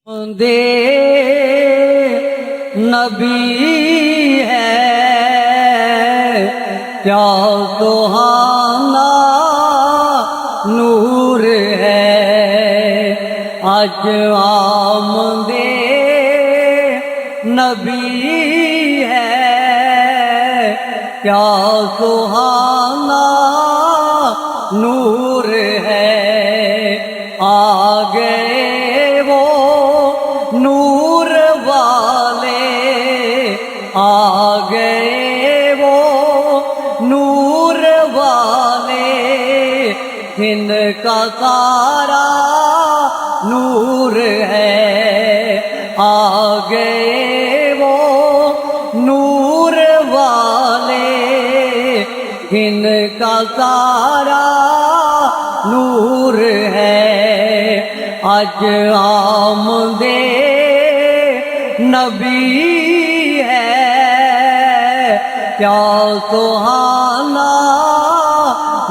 دے نبی ہے کیا سہانا نور ہے آج آمد نبی ہے کیا سہانا نور ہے آ گئے وہ نور والے آ گئے وہ نور والے جن کا سارا نور ہے آ گئے وہ نور والے جن کا سارا نور ہے آج آمد نبی ہے کیا سہانا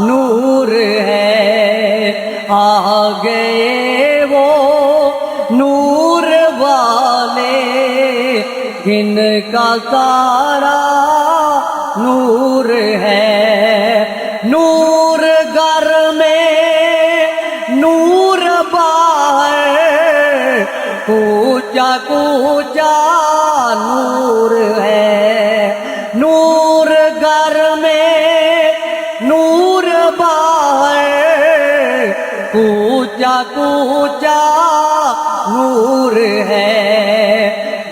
نور ہے آ گئے وہ نور والے جن کا سارا نور ہے نور گھر میں نور باہر کوچا کوچا نور ہے نور گھر میں نور باہر کوچا کوچا نور ہے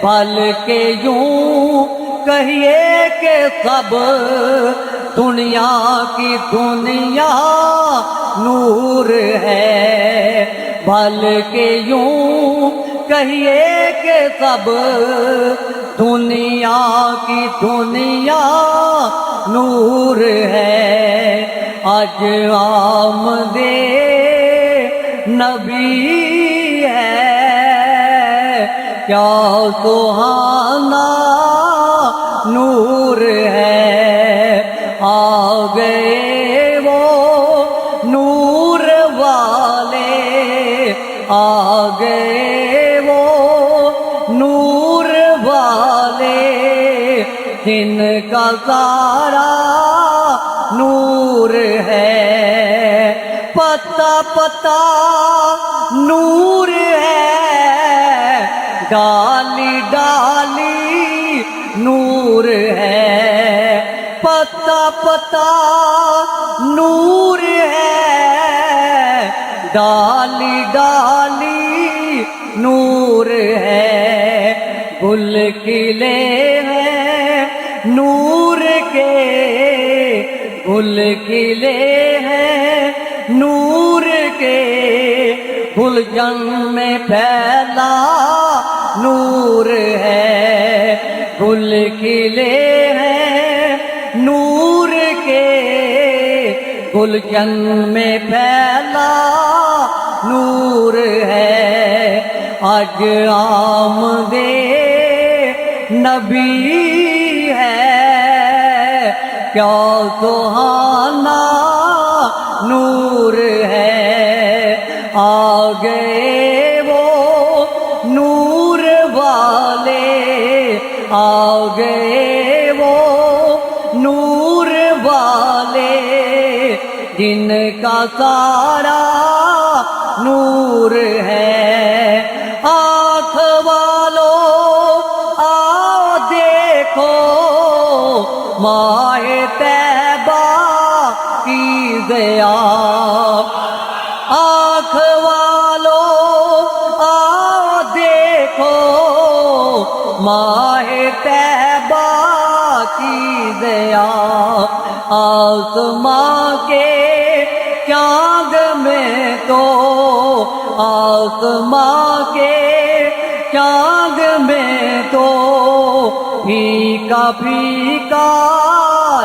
بلکہ یوں کہیے کہ سب دنیا کی دنیا نور ہے بلکہ یوں کہیے کہ سب دنیا کی دنیا نور ہے آج آمد نبی ہے کیا سہانا نور ہے آ گئے وہ نور والے آ گئے وہ نور والے جن کا سارا نور ہے پتا پتا نور ہے ڈالی ڈالی نور ہے پتا پتا نور ہے ڈالی ڈالی نور ہے گل کھلے ہیں نور کے گل کھلے ہیں نور کے گلشن میں پھیلا نور ہے گل کھلے ہیں نور کے گلشن میں پھیلا نور ہے آج آمد نبی ہے کیا سہانا نور ہے آ گئے وہ نور والے آ گئے وہ نور والے جن کا سارا نور ہے آنکھ والو آؤ دیکھو ماہ طیبہ کی ضیا آنکھ والو آؤ دیکھو ماہ طیبہ کی ضیا آسماں کے چاند میں تو آسماں کے چاند میں تو پھیکا پھیکا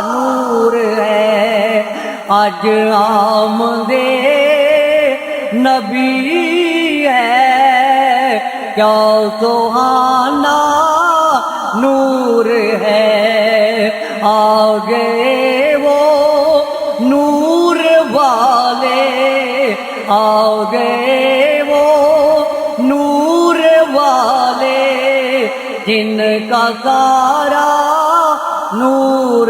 نور ہے آج آمد نبی ہے کیا سہانا نور ہے آ گئے وہ نور والے آ گئے وہ نور والے جن کا سارا نور